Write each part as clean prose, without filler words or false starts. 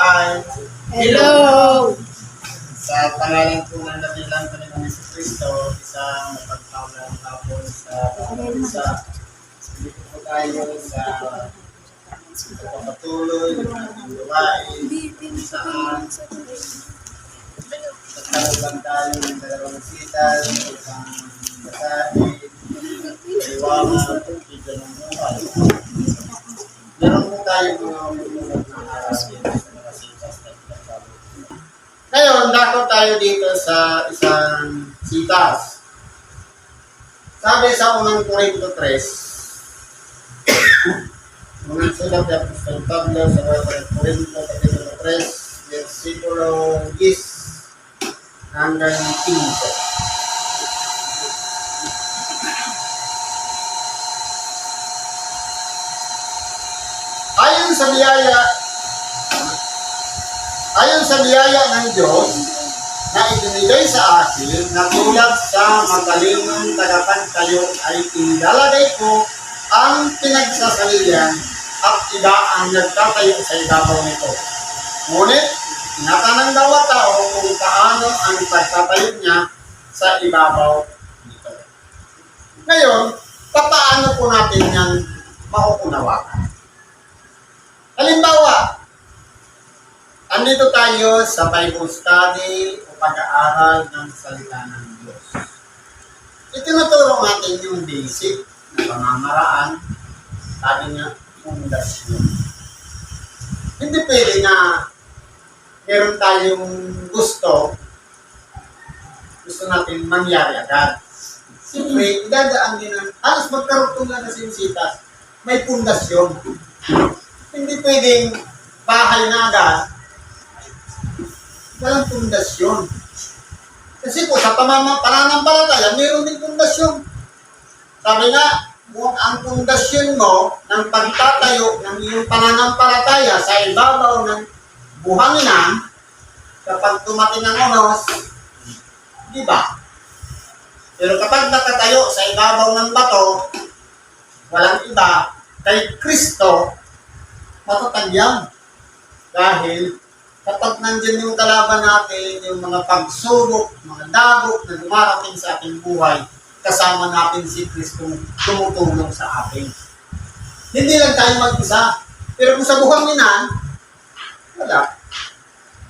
Hi! Hello! Sa pangalan po ng dakilang Panginoong Jesucristo, isang mapagpawalang hapon sa isa. Dito po tayo sa pagpapatuloy ng ating gawain saan nagkaroon tayo ng dalawang sitan, isang basahin, kaliwangan, bigyan ng buhay. Meron po tayo mga umulat ng arasin sa mga sitas na pinagbago. Ngayon, dako tayo dito sa isang sitas. Sabi sa unang Korinto 3, unang sulat ng Apostol Pablo sa unang Korinto Kapitulo 3, versikulo 10 hanggang 15. Ayon sa biyaya ng Diyos na ibinigay sa akin na tulad sa magaling tagapagtayo ay inilagay ko ang pinagsasalihan at iba ang nagtatayo sa ibabaw nito. Ngunit, tinatanong daw ang tao kung paano ang pagtatayo niya sa ibabaw nito. Ngayon, paano po natin yan mauunawakan? Halimbawa, andito tayo sa Bible study o pag-aaral ng salita ng Diyos. Itinuturo natin yung basic na pamamaraan, sabi niya, pundasyon. Hindi pwede na meron tayong gusto natin mangyari agad. Siyempre, idadaan din ang, halos magkarugtong lang na sinisitas, may pundasyon. Hindi pwedeng bahay na agad, walang pundasyon. Kasi po sa pananampalataya, mayroon din pundasyon. Sabi nga, kung ang pundasyon mo ng pagtatayo ng iyong pananampalataya sa ibabaw ng buhanginan, kapag tumating ang oras, di ba? Pero kapag nakatayo sa ibabaw ng bato, walang iba, kay Kristo, matatag yan. Dahil kapag nandyan yung kalaban natin, yung mga pagsubok, mga dagok na dumarating sa ating buhay, kasama natin si Kristo tumutulong sa atin. Hindi lang tayo mag-isa. Pero kung sa buhanginan, wala.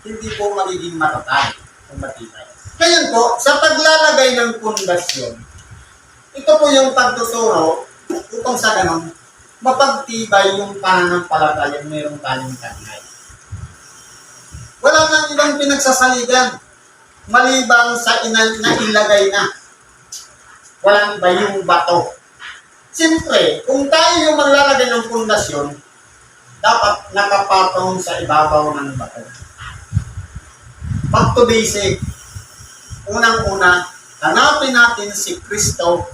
Hindi po magiging matatag kung matibay. Ngayon po, sa paglalagay ng pundasyon, ito po yung pagtuturo upang sa ganun, mapagtibay yung pananampalataya mayroong tayong kanay. Wala nang ibang pinagsasaligan maliban sa nailagay na. Walang iba yung bato. Siyempre, kung tayo yung maglalagay ng pundasyon, dapat nakapatong sa ibabaw ng bato. Back to basic. Unang-una, hanapin natin si Kristo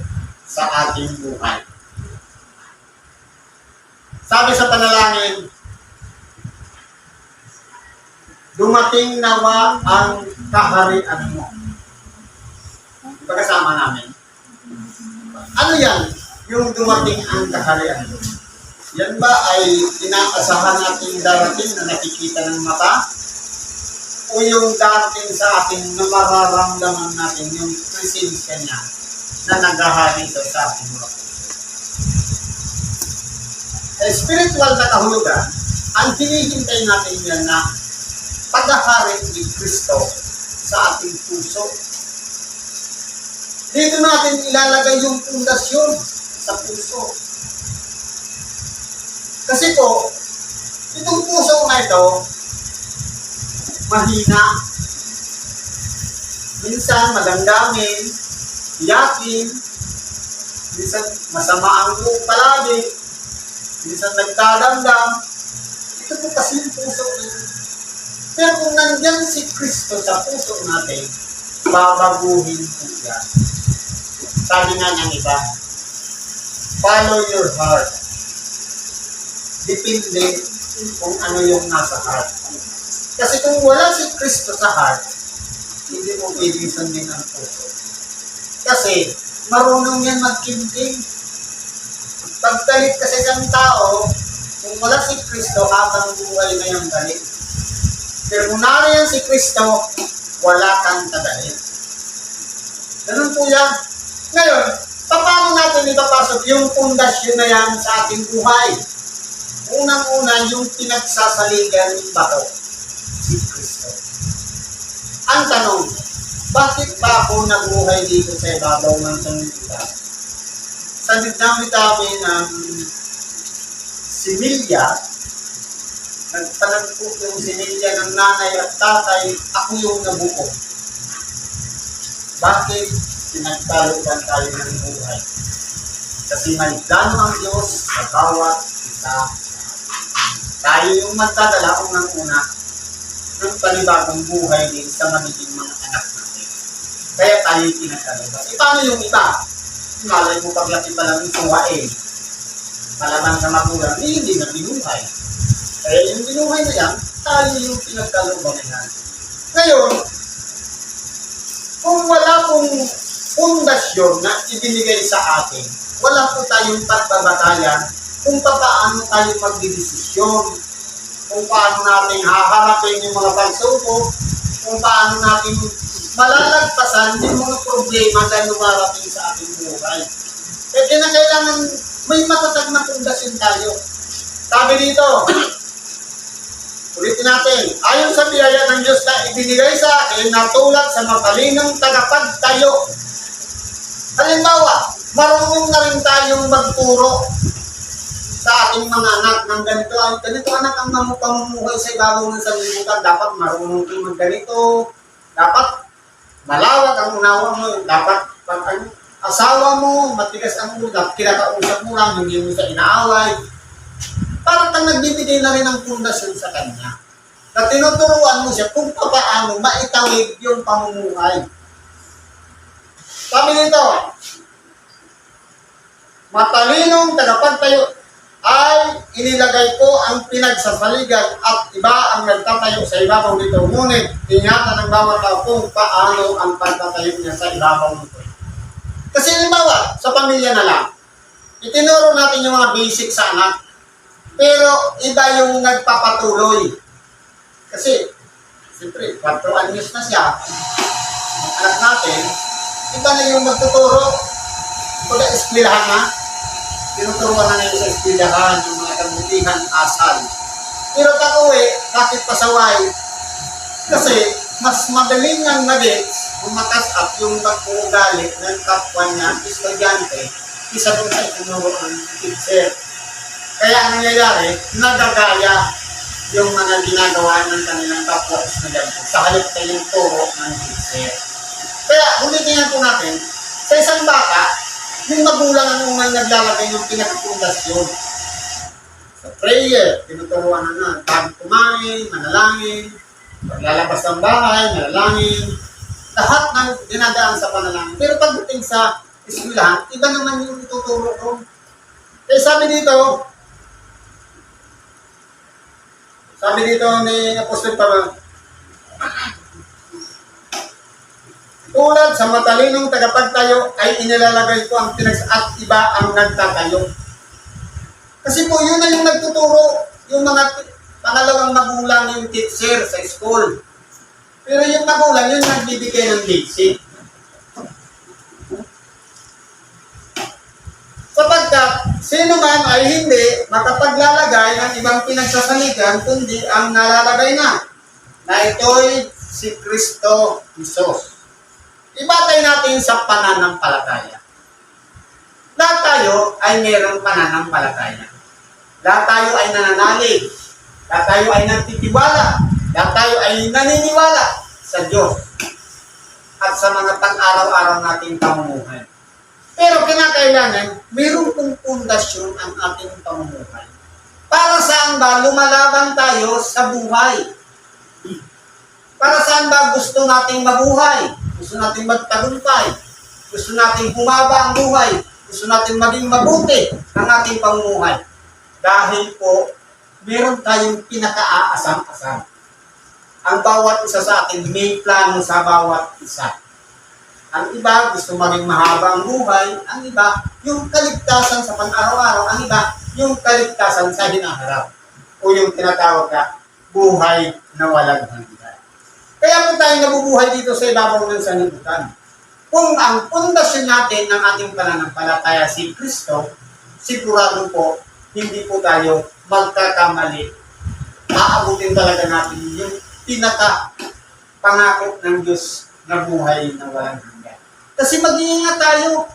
sa ating buhay. Sabi sa panalangin, dumating nawa ang kaharian mo. Pagkasama namin. Ano yan? Yung dumating ang kaharian mo. Yan ba ay inaasahan natin darating na nakikita ng mata? O yung darating sa atin na mararamdaman natin yung presensya niya na naghahari sa ating mga puso? Sa spiritual na kahulugan, ang hinihintay natin yan na paghahari ni Kristo sa ating puso. Dito natin ilalagay yung pundasyon sa puso. Kasi po, itong puso na ito, mahina. Minsan magandangin, iyakin, minsan masama ang buong palagi, minsan nagdadamdam. Ito po kasi yung puso natin. Pero kung nandyan si Kristo sa puso natin, babaguhin po yan. Sabi nga ng iba, follow your heart. Depende kung ano yung nasa heart. Kasi kung wala si Kristo sa heart, hindi mo pwedeng sundin ang puso. Kasi marunong yan magkinting. Pagdalit kasi ng tao, kung wala si Kristo, habang buhay na yung galit. Pero kung nariyan si Kristo, wala kang tadalhin. Ganun po yan. Ngayon, paano natin ipapasok yung pundasyon na yan sa ating buhay? Unang-una, yung pinagsasaligan ng bato, si Kristo. Ang tanong, bakit ba ako nabuhay dito sa ibabaw ng sanlibutan? Sa dami ng similya, nagpanagpo yung similya ng nanay at tatay, ako yung nabuo. Bakit pinagtalutan tayo ng buhay? Kasi may plano ang Diyos sa bawat isa. Tayo yung magdadala unang-una ng panibagong buhay din sa magiging mga anak natin. Kaya tayo yung pinagtalutan. Paano yung iba? Malay mo paglaki pa lang yung tuwain. Malamang sa magulang, hindi na binuhay. Kaya yung binuhay na yan, tayo yung pinagtalutan na yan. Ngayon, kung wala pong pundasyon na ibinigay sa atin, wala po tayong pagbabatayan kung paano tayo magdidesisyon, kung paano natin haharapin yung mga pagsubok, kung paano natin malalagpasan yung mga problema na lumarating sa ating buhay. Kaya kinakailangan may matatag na pundasyon tayo. Sabi dito, ulitin natin, ayon sa biyaya ng Diyos na ibinigay sa akin na tulad sa matalinong tagapagtayo. Halimbawa, marunong na rin tayong magturo sa ating mga anak ng ganito. Ganito anak ang pamumuhay sa ibabaw ng sanlibutan. Dapat marunong kang magganito. Dapat malawak ang unawa mo. Dapat asawa mo, matigas ang ulo. Dapat kinakausap mo lang, hindi mo sa inaaway. Parang kang nagbibigay na rin ng pundasyon sa kanya. Na tinuturuan mo siya kung paano maitawid yung pamumuhay. Sabi nito, matalinong tagapagtayo ay inilagay ko ang pinagsasaligan at iba ang nagtatayo sa ibabaw nito. Ngunit ingatan ng bawat tao kung paano ang pagtatayo niya sa ibabaw nito. Kasi halimbawa, sa pamilya na lang, itinuro natin yung mga basic sa anak. Pero iba yung nagpapatuloy. Kasi, siyempre, 4 anyos na siya. Ang anak natin, iba na yung magtuturo. Kung eskwelahan na, tinuturuan na nila sa eskwelahan, yung mga kabutihan, asal. Pero takuwi, bakit pasaway? Kasi, mas madaling ang nagets, umatas up yung pag-uugali ng kapwa niya, estudyante, isa doon sa itinuro ng teacher. Kaya ang nangyayari, nagagaya yung mga ginagawa ng kanilang kapwa estudyante sa halip kayong turo ng teacher. Kaya, ulitin po natin, sa isang bata, yung magulang ang unang naglalagay ng pinagpundasyon. Sa prayer, tinuturuan na bago kumain, manalangin, paglalabas ng bahay, manalangin, lahat ng dinadaan sa panalangin. Pero pagdating sa eskwelahan, iba naman yung ituturo ko. Kaya sabi dito ni Apostol Pablo, tulad sa matalinong tagapagtayo ay inilalagay ko ang at iba ang nagtatayo. Kasi po yun na yung nagtuturo, yung mga pangalawang magulang yung teacher sa school. Pero yung magulang yun nagbibigay ng basic. Sapagkat sino man ay hindi makapaglalagay ng ibang pinagsasaligan kundi ang nalalagay na ito'y si Kristo Jesus. Ibatay natin sa pananampalataya. Lahat tayo ay mayroong pananampalataya. Lahat tayo ay nananalig. Lahat tayo ay nagtitiwala. Lahat tayo ay naniniwala sa Diyos at sa mga pang-araw-araw nating pamumuhay. Pero kinakailangan, mayroong pong pundasyon ang ating pamumuhay. Para saan ba lumalaban tayo sa buhay? Para saan ba gusto nating mabuhay? Gusto nating magtagumpay? Gusto nating humaba ang buhay? Gusto nating maging mabuti ang ating pamumuhay? Dahil po, meron tayong pinaka-aasam-asam. Ang bawat isa sa atin, may plano sa bawat isa. Ang iba, gusto maging mahaba ang buhay. Ang iba, yung kaligtasan sa pang-araw-araw. Ang iba, yung kaligtasan sa hinaharap. O yung tinatawag na buhay na walang hanggan. Kaya po tayo nabubuhay dito sa ibabaw ng sanlibutan. Kung ang pundasyon natin ng ating pananampalataya si Kristo, sigurado po, hindi po tayo magkakamali. Aabutin talaga natin yung pinaka-pangako ng Diyos na buhay na walang hanggan. Kasi mag-iingat tayo.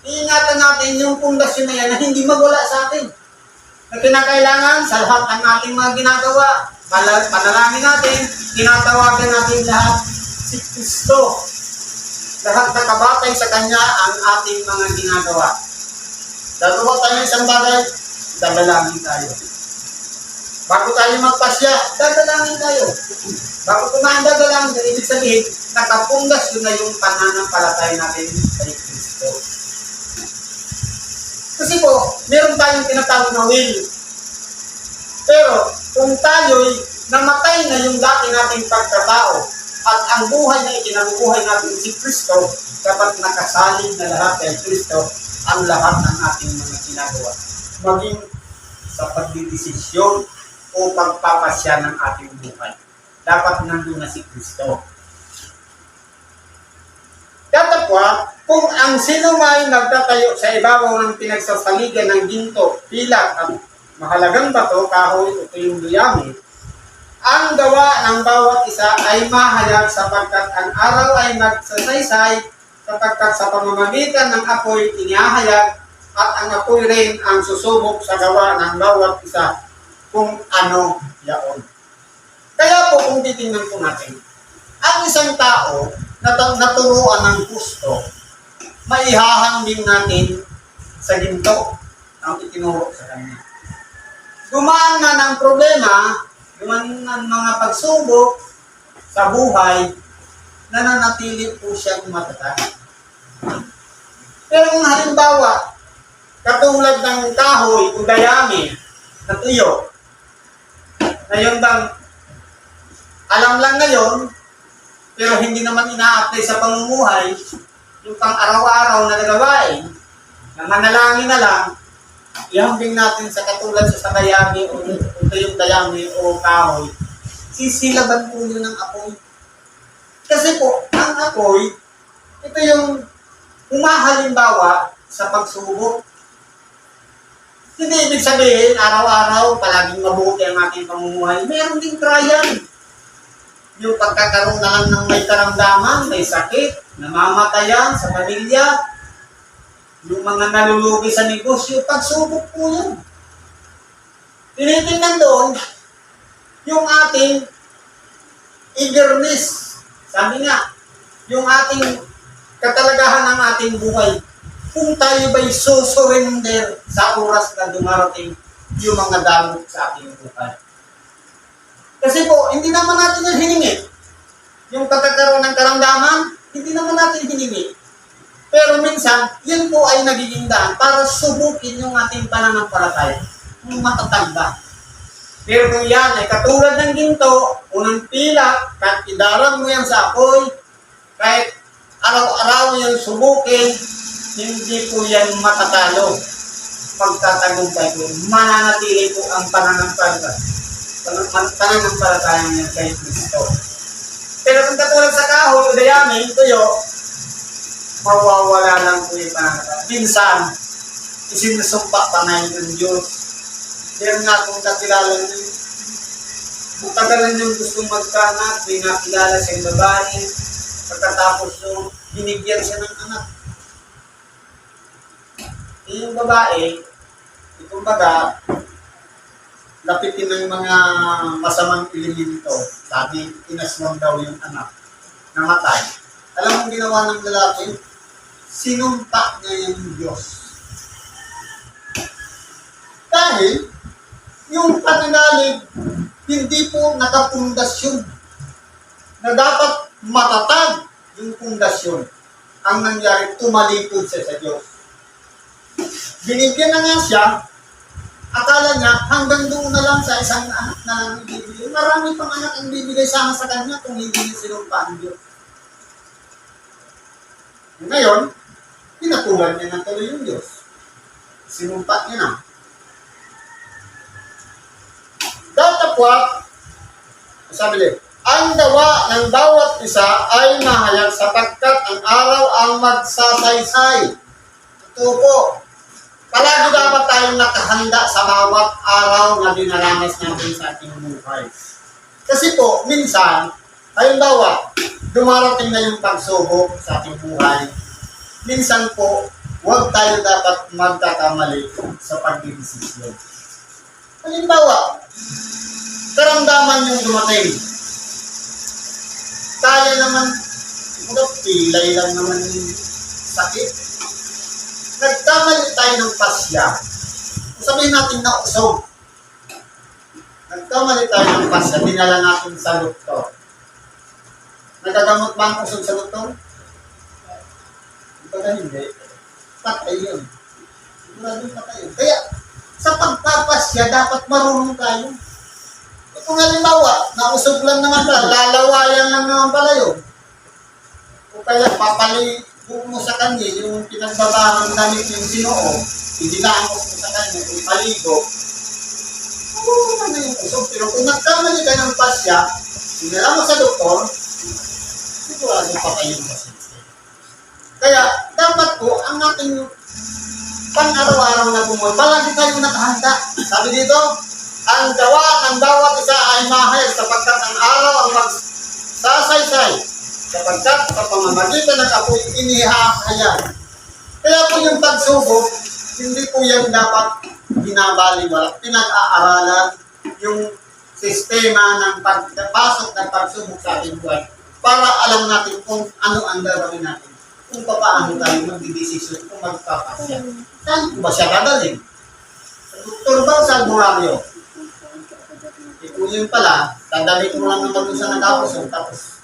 Iingatan natin yung pundasyon na yan na hindi magwala sa atin. Na kinakailangan sa lahat ng ating mga ginagawa, panalangin natin, tinatawagan natin lahat si Kristo. Lahat na kabatay sa Kanya ang ating mga ginagawa. Gagawa tayo ng isang bagay, dadalangin tayo. Bago tayo magpasya, dadalangin tayo. Bago kumain, dadalangin tayo. Ibig sabihin, nakapundas yun na yung pananampalataya natin kay Kristo. Kasi po, meron tayong tinatawag na will. Pero, kung tayo'y namatay na yung dati nating pagkatao at ang buhay na ikinabubuhay natin si Kristo, dapat nakasalig na lahat kay Kristo ang lahat ng ating mga ginagawa. Maging sa pagdidesisyon o pagpapasya ng ating buhay. Dapat nandun na si Kristo. Datapwa, kung ang sinumay nagtatayo sa ibabaw ng pinagsasaligan ng ginto, pilak at mahalagang bato, kahoy o tuyong duyami, ang gawa ng bawat isa ay mahayag sapagkat ang araw ay nagsasaysay, sapagkat sa pamamagitan ng apoy inihahayag at ang apoy rin ang susubok sa gawa ng bawat isa kung ano yaon. Kaya po kung titingnan po natin, ang isang tao na naturuan ng gusto, maihahambing natin sa ginto ang itinuro sa kanya. Dumaan na ng problema, dumaan ng mga pagsubok sa buhay, nananatili po siyang matatag. Pero kung halimbawa, katulad ng kahoy o dayami na tuyo, na yun bang alam lang ngayon, pero hindi naman ina-apply sa pamumuhay, yung pang araw-araw na nagawain, na manalangin na lang, ihambing natin sa katulad sa dayami o yung dayami o kahoy, sisilaban po yun ng apoy. Kasi po, ang apoy, ito yung humahalimbawa sa pagsubok. Hindi ibig sabihin, araw-araw, palaging mabuti ang ating pamumuhay. Meron din trial. Yung pagkakaroon na lang ng may karamdaman, may sakit, namamatayan sa pamilya, yung mga nalulugi sa negosyo, pagsubok po yan. Tinitingnan doon, yung ating eagerness. Sabi nga, yung ating katalagahan ng ating buhay. Kung tayo ba'y surrender sa oras na dumarating yung mga damot sa ating buhay. Kasi po, hindi naman natin yung hiningi. Yung pagkakaroon ng karamdaman, hindi naman natin hiningi. Pero minsan, yun po ay nagiging daan para subukin yung ating pananampalataya. Yung matatag ba. Pero kung yan ay katulad ng ginto, unang pila, kahit idarang mo yan sa apoy, kahit araw-araw yung subukin, hindi po yan matatalo. Pagtatagumpay po, mananatili po ang pananampalataya niya kay Kristo. Pero kung katulad sa kahoy o dayami, tuyo, mawawala lang po yung pananampalataya. Minsan, isinusumpa pa na yung Diyos. Meron nga kung kakilala niyo, magtagalan yung gustong magkanak, may nakilala sa babae, pagkatapos yung binigyan siya ng anak. Yung babae, itong baga, lapitin ng mga masamang elemento. Sabi, inaswang daw yung anak. Namatay. Alam mo ginawa ng lalaki? Sinumpa niya yung Diyos. Dahil, yung pananalig, hindi po nakapundasyon. Na dapat matatag yung pundasyon. Ang nangyari, tumalikod siya sa Diyos. Binigyan na nga siya, akala niya, hanggang doon na lang sa isang anak na lang ibibigay. Marami pang anak ang bibigay sana sa kanya kung hindi niya sinumpa ang Diyos. Ngayon, pinatulan niya na tuloy yung Diyos. Sinumpa niya na. Datapwat, Sabi niya, ang gawa ng bawat isa ay mahayag sapagkat ang araw ang magsasaysay. Ito po, palagi dapat tayong nakahanda sa bawat araw na dinaranas natin sa ating buhay. Kasi po, minsan, halimbawa, dumarating na yung pagsubok sa ating buhay. Minsan po, huwag tayo dapat magkakamali sa pagdidesisyon. Halimbawa, karamdaman yung dumating. Kaya naman, pilay lang naman yung sakit. Nagkamali tayo ng pasya. Sabihin natin na usog. Nagkamali tayo ng pasya, dinala natin sa doktor. Nagagamot ba ang usog sa doktor? Ito hindi. Patay yun. Maraming patay yun. Kaya, sa pagpapasya, dapat marunong tayo. Kung halimbawa, nausog lang naman pala, lalawayan lang naman pala yun. O kaya papaligo mo sa kanya, yung pinagbabahan damit yung sinoo, idinaamok mo sa kanya, ipaligo. Oo naman yung usog. Pero kung nagkamali ka ng pasya, sinala mo sa doktor, sigurado pa kayong pasyente. Kaya, dapat po, ang ating pang-araw-araw na bumoy, palagi tayong nakahanda. Sabi dito, ang gawa ng bawat isa ay mahayag sapagkat ang araw ang magsasaysay sapagkat sa pamamagitan ng apoy inihahayag. Kaya po yung pagsubok, hindi po yan dapat binabaliwala. Pinag-aaralan yung sistema ng pagpasok ng pagsubok sa ating buhay para alam natin kung ano ang gagawin natin. Kung paano tayo magdidesisyon kung magpapasya. Saan ba siya dadalhin? Sa doktor ba o sa albularyo? Kung yun pala, dadalik mo lang naman dun sa nag-apusong, tapos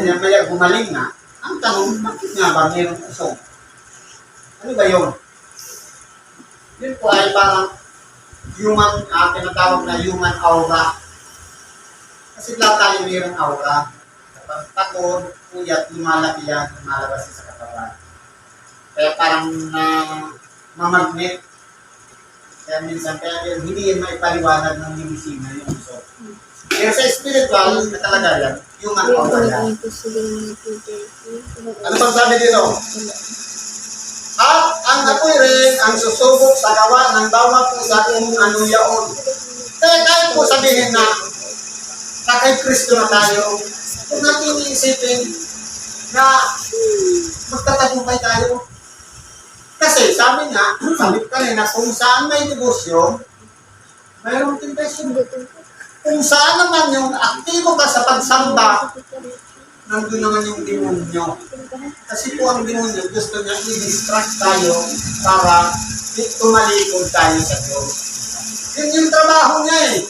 maya gumaling na. Ang tanong, bakit nga ba mayroong usong? Ano ba yun? Yun po ay parang human, tinatawag na human aura. Kasi lahat tayo mayroong aura. Kapag takot, puyat, lumalaki yan, lumalabas sa katawan. Kaya parang mamagnet. Kaya minsan, hindi yan maipaliwanag ng medisina yung uso. Pero sa spiritual, na talaga yan, yung aura yan. Ano pang sabi dito? At ang apoy rin ang susubok sa gawa ng bawat isa kung ano yaon. Kaya kahit po sabihin na kay Kristo na tayo, kung natin iisipin na magtatagumpay tayo. Kasi sabi nga, sabi kanina, kung saan may negosyo, mayroong temptation. Kung saan naman yung aktibo ka sa pagsamba, nandun naman yung demonyo. Kasi po ang demonyo, gusto niya i-distract tayo para tumalikod tayo sa Diyos. Yun yung trabaho niya eh.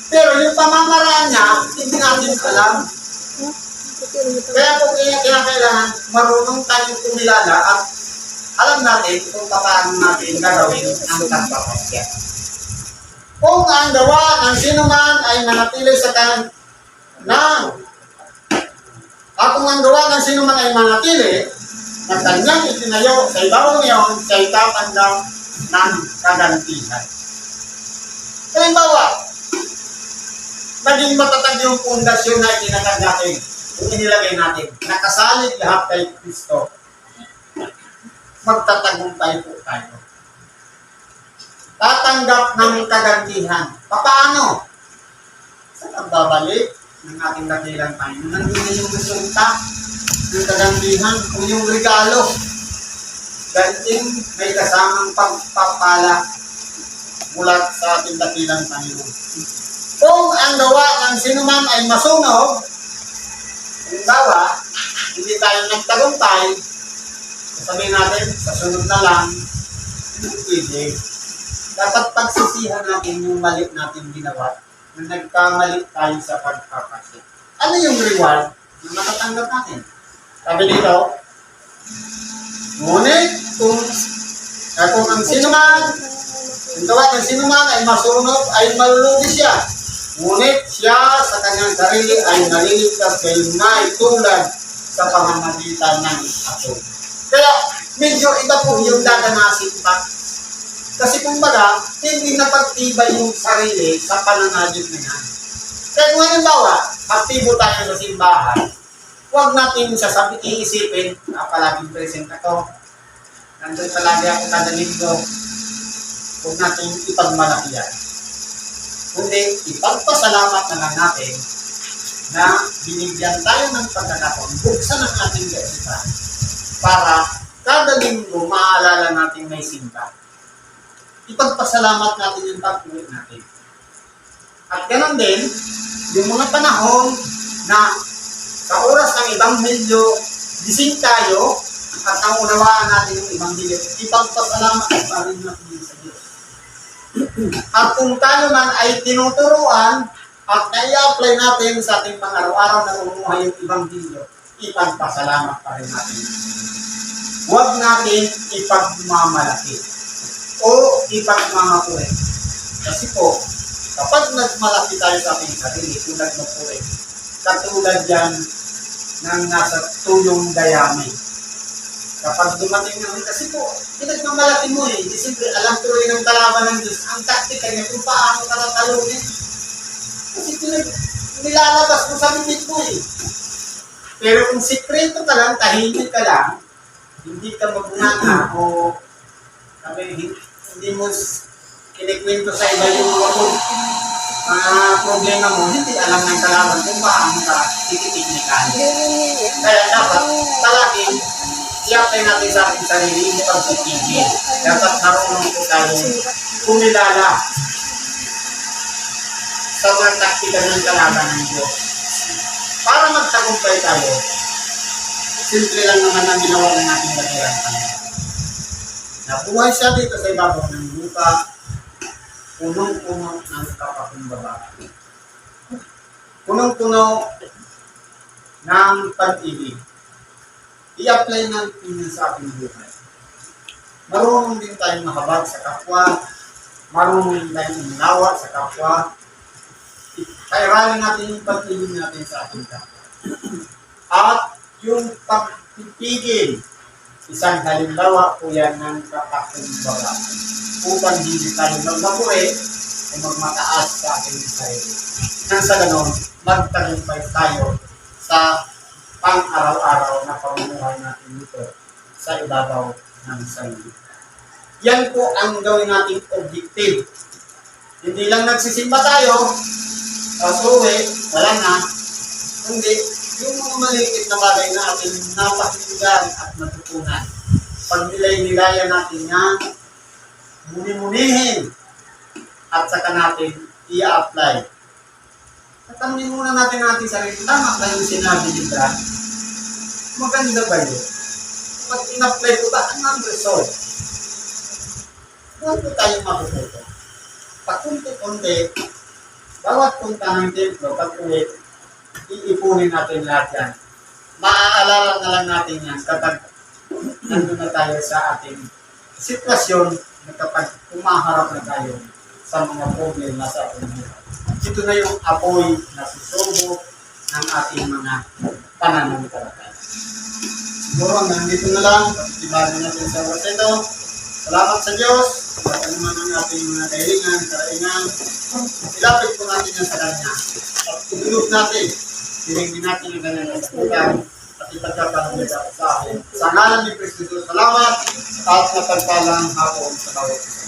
Pero yung pamamaraan niya, hindi natin alam. Kaya po kinakailangan, marunong tayong kumilala at alam natin kung paano natin gagawin ang pagpapasya. Kung ang gawa ng sinuman ay manatili sa kung ang gawa ng sinuman ay manatili, na kanyang itinayo sa ibabaw ngayon, siya'y tatanggap ng kagantihan. Halimbawa, naging matatag yung pundasyon na itinatag natin, yung inilagay natin, nakasalig lahat kay Kristo. Magtatagumpay po tayo. Tatanggap ng kagantihan. Paano? Sa pagbabalik ng ating dakilang tayo. Nandun na yung resulta ng kagantihan o yung regalo. Ganting may kasamang pagpapala mula sa ating dakilang Panginoon. Kung ang gawa ng sinuman ay masunog, halimbawa, hindi tayo nagtagumpay, sabihin natin, sa sunod na lang, hindi pwede. Dapat pagsisihan natin yung mali natin ginawa na nagkamali tayo sa pagpapasya. Ano yung reward na matatanggap natin? Sabi dito, ngunit kung ang sinuman, ang gawa ng sinuman ay masunog, ay malulugi siya. Ngunit siya sa kanyang sarili ay naliligtas kay naitulad sa pamamagitan ng ato. Kaya medyo iba po yung dadanasin pa. Kasi kumbaga, hindi napagtibay yung sarili sa pananagip na yan. Kaya kung halimbawa, aktibo tayo sa simbahan, huwag natin iisipin, palaging present ako, nandun palagi ako kada linggo, huwag natin ipagmalaki yan. Kundi ipagpasalamat na lang natin na binigyan tayo ng pagkakataon, buksan ang ating gaisipan para kada linggo maaalala natin may simba. Ipagpasalamat natin yung pag-uwi natin. At ganoon din, yung mga panahon na sa oras ng Ebanghelyo, gising tayo at naunawaan natin yung Ebanghelyo, ipagpasalamat pa rin natin sa Diyos. At kung tayo man ay tinuturuan at nai-apply natin sa ating pang-araw-araw na umuhay yung Ebanghelyo, ipagpasalamat pa rin natin. Huwag natin ipagmamalaki o ipagmamapuri. Kasi po, kapag nagmalaki tayo sa ating sarili, kung nagmapuri, katulad yan ng nasa tuyong dayami. Kapag dumating naman, kasi po, pinagmamalaki mo eh. Di siyempre, alam ko rin ang kalaban ng Diyos. Ang taktika niya kung paano tatatalunin. Kasi nilalabas mo sa bibig mo eh. Pero kung sikreto ka lang, tahimik ka lang, hindi ka magbunganga o hindi mo kinikwento sa iba yung problema mo, hindi alam ng kalaban kung paano ka tititiknikan. Kaya dapat palagi i-apply natin sa ating sarili yung pagtitigil. Dapat marunong po tayo kumilala sa mga taktika ng kalaban ng Diyos. Para magtagumpay tayo, simple lang naman ang ginawa ng ating batirang Panginoon. Nabuhay siya dito sa ibabaw ng lupa, punong-puno ng kapakumbaba. Punong-puno ng pag-ibig. I-apply natin yun sa ating buhay. Marunong din tayong mahabag sa kapwa, marunong din tayong uminawa sa kapwa, kairalin natin yung pag-ibig natin sa ating kapwa. At yung pagpipigil, isang halimbawa po yan ng kapakumbaba. Upang hindi tayo magmapuri o magmataas sa ating sarili. Nang sa ganon, magtagumpay tayo sa pang-araw-araw na pamumuhay natin dito sa ibabaw ng sarili. Yan po ang gawin nating objective. Hindi lang nagsisimba tayo, pasuwi, wala na, kundi yung mga maliit na bagay na ating napakinggan at natutunan. Pag nilay-nilayan natin yan, muni-munihin at saka natin i-apply. Tatanungin muna natin ating sarili, tama ba yung sinabi ni God? Maganda ba yun? Pag in-apply ko ba, ano ang result? Huwag po tayong matututo. Pakunti-kunti, bawat punta ng templo, pag-uwi, iipunin natin lahat yan. Maaalala na lang natin yan kapag nandun na tayo sa ating sitwasyon na kapag kumaharap na tayo sa mga problema sa ating buhay. Ito na yung apoy na susubo ng ating mga pananampalataya. Siguro nandito na lang, pag-ibagan natin sa oras ito. Salamat sa Diyos, at ano man ang ating mga kahilingan, karaingan, ilapit po natin yan sa Kanya. At itulog natin, hilingin natin yung kanyang kasagutan, at ipagkakalamit sa akin. Sa ngalan ni Kristo, salamat, at napagpalang hapon sa bawat isa.